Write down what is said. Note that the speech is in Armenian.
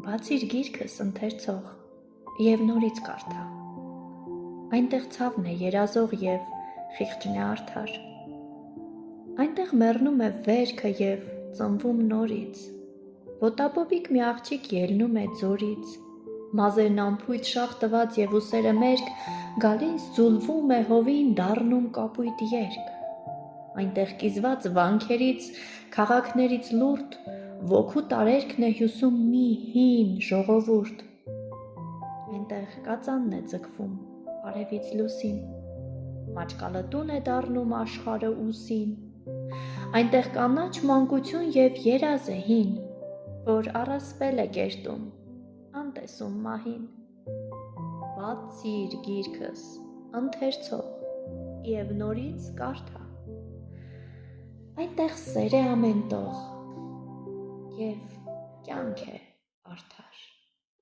Բացիր գիրքս ընթերցող և նորից կարդա, այնտեղ ցավն է երազող և խիղճն է արդար, այնտեղ մեռնում է վերքը և ծնվում նորից, ոտաբոբիկ մի աղջիկ ելնում է ձորից, մազերն անփույթ շաղ տված և ուսերը մերկ, գալիս ձուլվում է հովին դառնում կապույտ երկ, այնտեղ կիզված վանքերից, քաղաքներից լուրջ, ոգու տարերքն է հյուսում մի հին ժողովուրդ, այնտեղ կածանն է ձգվում արևից լուսին, մաճկալը տուն է դառնում աշխարհը ուսին, այնտեղ կանաչ մանկություն և երազ է հին, որ առասպել է կերտում, անտեսում մահին, բացիր գիրքս ընթերցող և նորից կարդա, այնտեղ սեր է ամեն տող և կյանք է արդար։